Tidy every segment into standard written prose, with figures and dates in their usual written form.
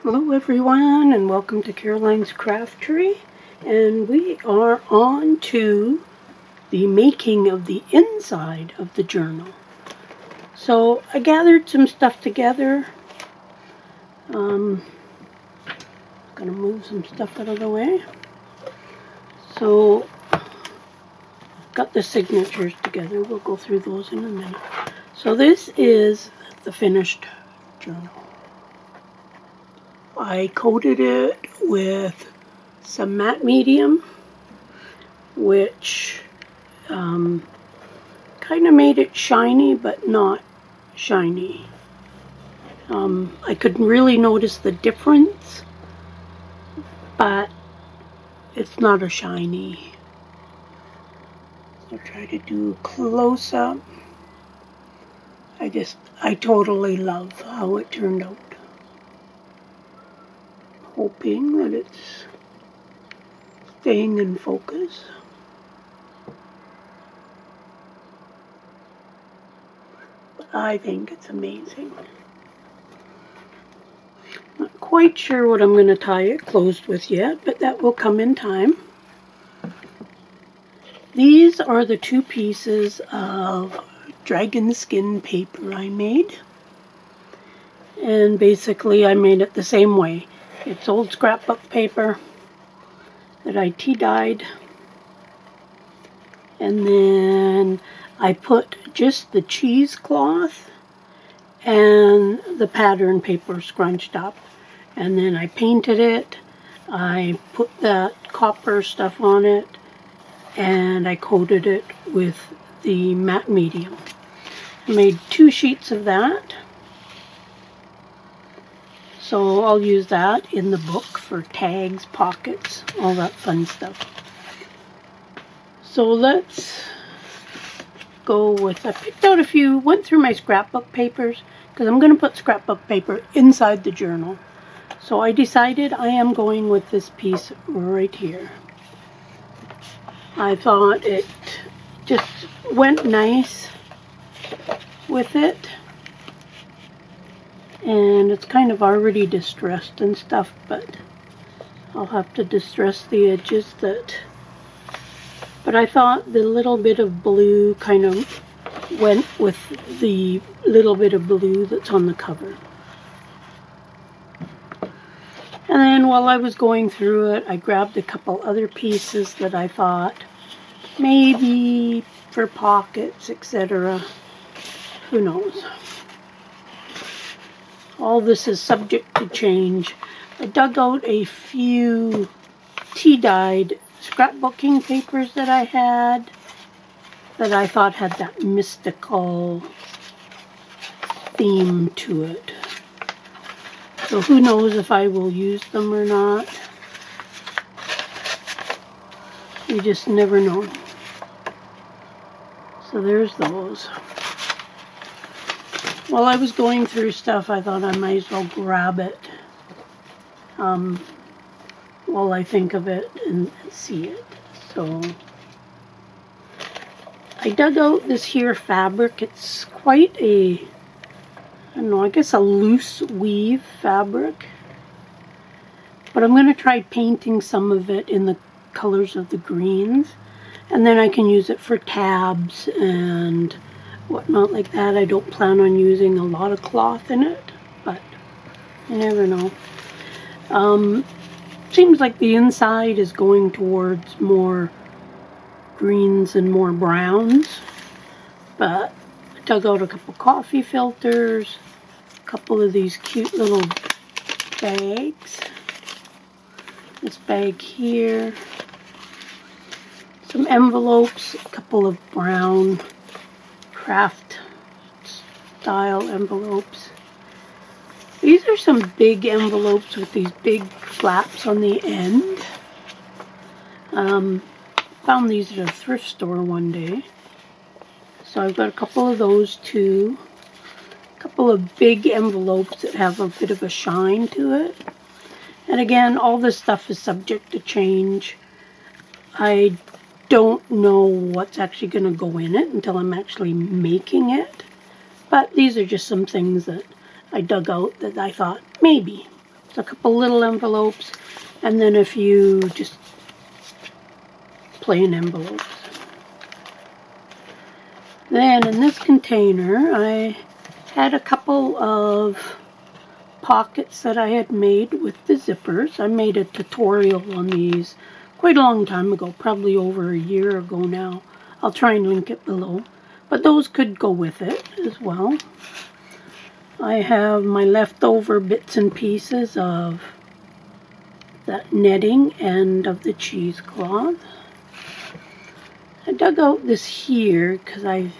Hello everyone, and welcome to Caroline's Craft Tree, and we are on to the making of the inside of the journal. So I gathered some stuff together. Gonna move some stuff out of the way. So got the signatures together. We'll go through those in a minute. So this is the finished journal. I coated it with some matte medium, which kind of made it shiny, but not shiny. I couldn't really notice the difference, but it's not a shiny. I'll try to do close up. I totally love how it turned out. Hoping that it's staying in focus. But I think it's amazing. Not quite sure what I'm going to tie it closed with yet, but that will come in time. These are the two pieces of dragon skin paper I made. And basically I made it the same way. It's old scrapbook paper that I tea-dyed, and then I put just the cheesecloth and the pattern paper scrunched up, and then I painted it. I put that copper stuff on it, and I coated it with the matte medium. I made 2 sheets of that. So I'll use that in the book for tags, pockets, all that fun stuff. So let's go with, I picked out a few, went through my scrapbook papers, because I'm going to put scrapbook paper inside the journal. So I decided I am going with this piece right here. I thought it just went nice with it. And it's kind of already distressed and stuff, but I'll have to distress the edges but I thought the little bit of blue kind of went with the little bit of blue that's on the cover. And then while I was going through it, I grabbed a couple other pieces that I thought maybe for pockets, etc. Who knows? All this is subject to change. I dug out a few tea-dyed scrapbooking papers that I had that I thought had that mystical theme to it. So who knows if I will use them or not. You just never know. So there's those. While I was going through stuff, I thought I might as well grab it while I think of it and see it. So I dug out this here fabric. It's quite a, I don't know, I guess a loose weave fabric. But I'm going to try painting some of it in the colors of the greens. And then I can use it for tabs and whatnot like that. I don't plan on using a lot of cloth in it, but you never know. Seems like the inside is going towards more greens and more browns, but I dug out a couple coffee filters, a couple of these cute little bags, this bag here, some envelopes, a couple of brown craft style envelopes. These are some big envelopes with these big flaps on the end. Found these at a thrift store one day. So I've got a couple of those too. A couple of big envelopes that have a bit of a shine to it. And again, all this stuff is subject to change. I don't know what's actually going to go in it until I'm actually making it. But these are just some things that I dug out that I thought maybe. a couple little envelopes, and then a few just plain envelopes. Then in this container, I had a couple of pockets that I had made with the zippers. I made a tutorial on these quite a long time ago, probably over a year ago now. I'll try and link it below. But those could go with it as well. I have my leftover bits and pieces of that netting and of the cheesecloth. I dug out this here because I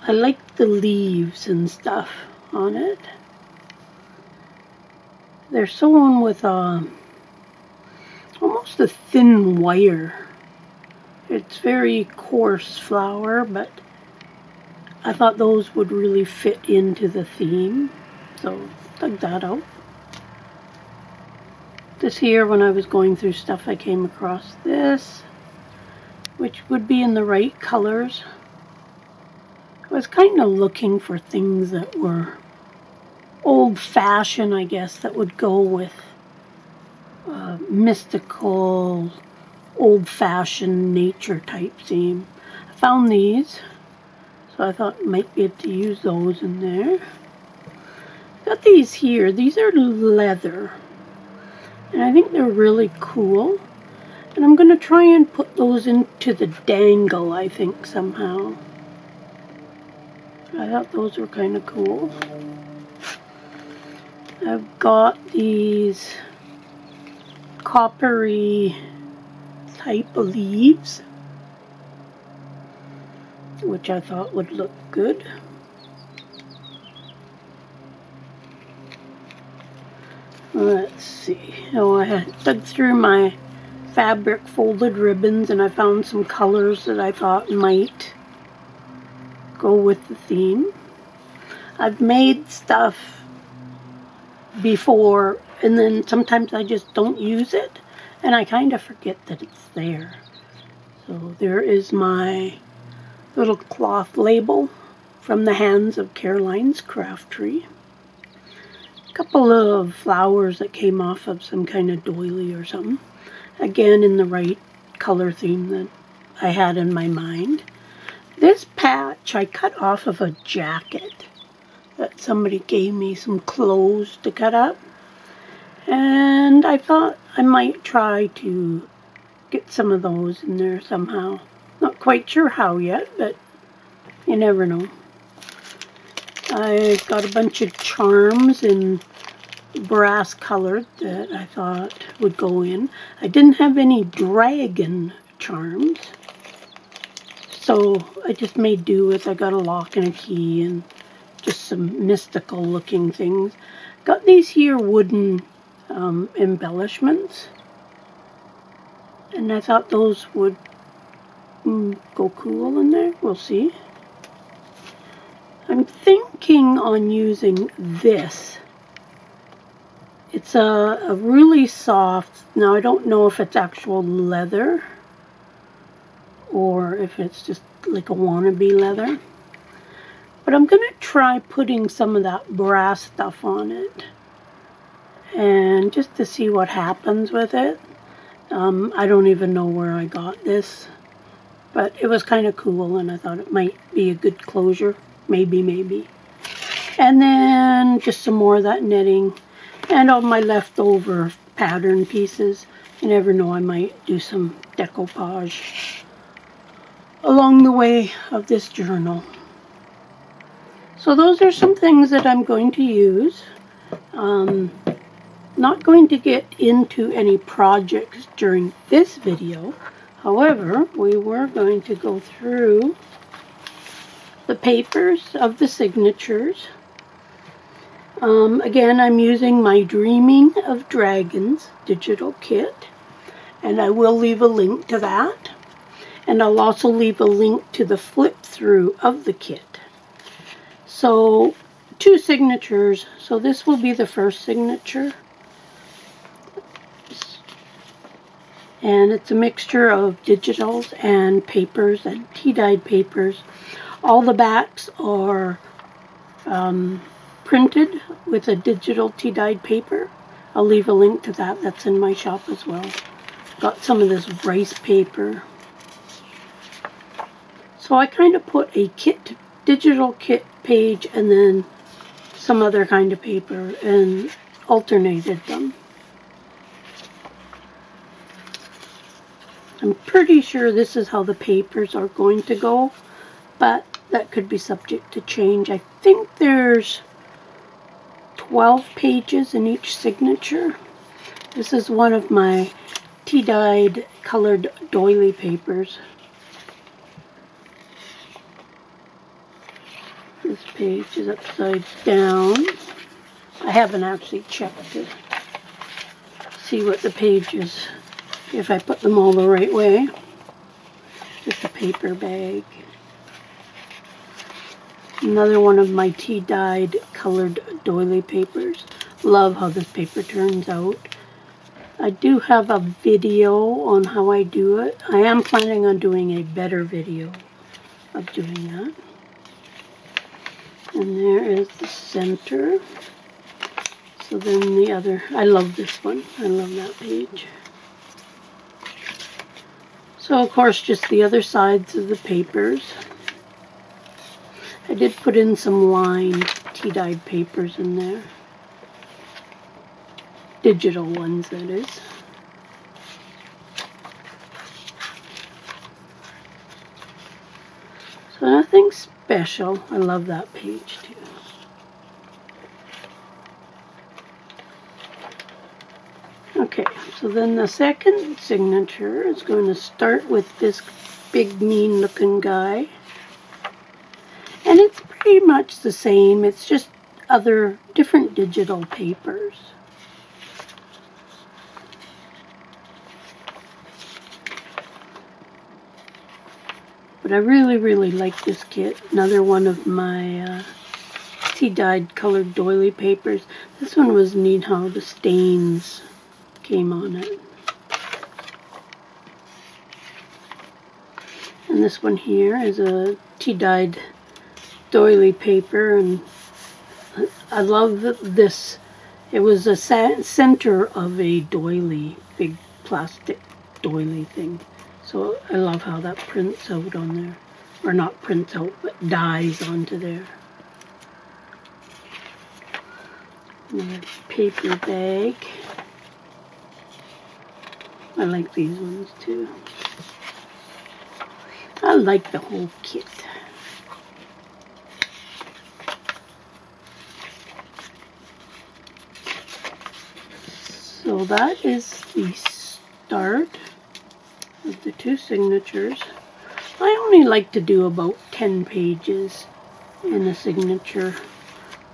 like the leaves and stuff on it. They're sewn with almost a thin wire. It's very coarse flower, but I thought those would really fit into the theme, so dug that out. This here, when I was going through stuff, I came across this, which would be in the right colors. I was kind of looking for things that were old-fashioned, I guess, that would go with mystical, old-fashioned nature type theme. I found these, so I thought might be able to use those in there. Got these here. These are leather, and I think they're really cool. And I'm going to try and put those into the dangle, I think, somehow. I thought those were kind of cool. I've got these coppery type of leaves, which I thought would look good. Let's see. Oh, I had dug through my fabric folded ribbons and I found some colors that I thought might go with the theme. I've made stuff before and then sometimes I just don't use it and I kind of forget that it's there. So there is my little cloth label from the hands of Caroline's Craft Tree. A couple of flowers that came off of some kind of doily or something. Again, in the right color theme that I had in my mind. This patch I cut off of a jacket that somebody gave me some clothes to cut up. And I thought I might try to get some of those in there somehow. Not quite sure how yet, but you never know. I've got a bunch of charms in brass colored that I thought would go in. I didn't have any dragon charms, so I just made do with, I got a lock and a key and just some mystical looking things. Got these here wooden embellishments, and I thought those would go cool in there. We'll see. I'm thinking on using this. It's a really soft, now I don't know if it's actual leather or if it's just like a wannabe leather. But I'm going to try putting some of that brass stuff on it. And just to see what happens with it. I don't even know where I got this. But it was kind of cool and I thought it might be a good closure. Maybe. And then just some more of that netting. And all my leftover pattern pieces. You never know, I might do some decoupage along the way of this journal. So those are some things that I'm going to use. Not going to get into any projects during this video. However, we were going to go through the papers of the signatures. Again, I'm using my Dreaming of Dragons digital kit, and I will leave a link to that, and I'll also leave a link to the flip through of the kit. So 2 signatures, so this will be the first signature, and it's a mixture of digitals and papers and tea-dyed papers. All the backs are printed with a digital tea-dyed paper, I'll leave a link to that. That's in my shop as well. Got some of this rice paper. So I kind of put a digital kit page and then some other kind of paper and alternated them. I'm pretty sure this is how the papers are going to go, but that could be subject to change. I think there's 12 pages in each signature. This is one of my tea-dyed colored doily papers. This page is upside down. I haven't actually checked to see what the page is, if I put them all the right way. Just a paper bag. Another one of my tea-dyed colored doily papers. Love how this paper turns out. I do have a video on how I do it. I am planning on doing a better video of doing that. And there is the center. So then the other, I love this one. I love that page. So of course just the other sides of the papers. I did put in some lined tea-dyed papers in there. Digital ones, that is. So nothing special. I love that page too. Okay, so then the second signature is going to start with this big mean looking guy. And it's pretty much the same, it's just other different digital papers. But I really like this kit. Another one of my tea-dyed colored doily papers. This one was neat how the stains came on it. And this one here is a tea-dyed doily paper, and I love this. It was a center of a doily, big plastic doily thing. So I love how that prints out on there. Or not prints out, but dyes onto there. Another paper bag. I like these ones too. I like the whole kit. So that is the start of the two signatures. I only like to do about 10 pages in a signature,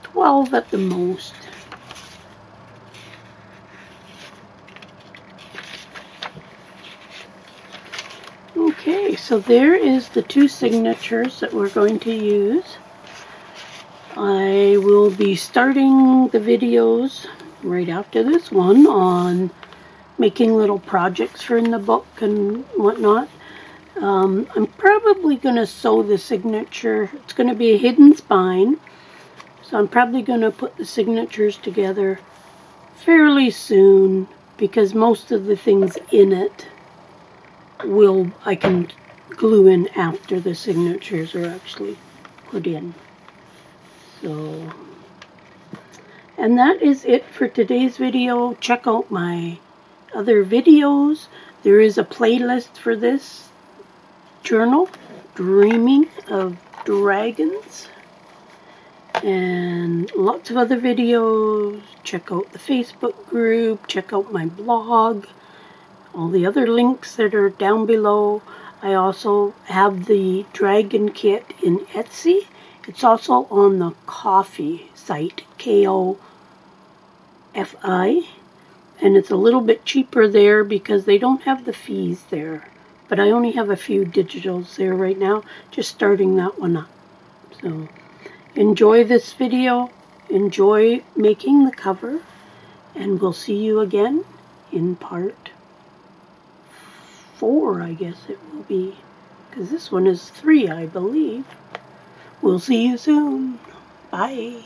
12 at the most. Okay, so there is the two signatures that we're going to use. I will be starting the videos right after this one on making little projects for in the book and whatnot. I'm probably going to sew the signature. It's going to be a hidden spine, so I'm probably going to put the signatures together fairly soon, because most of the things in it I can glue in after the signatures are actually put in. So, and that is it for today's video. Check out my other videos. There is a playlist for this journal, Dreaming of Dragons, and lots of other videos. Check out the Facebook group, check out my blog, all the other links that are down below. I also have the dragon kit in Etsy. It's also on the Ko-fi site, Ko-fi, and it's a little bit cheaper there because they don't have the fees there. But I only have a few digitals there right now, just starting that one up. So enjoy this video, enjoy making the cover, and we'll see you again in part 4, I guess it will be, because this one is 3, I believe. We'll see you soon. Bye.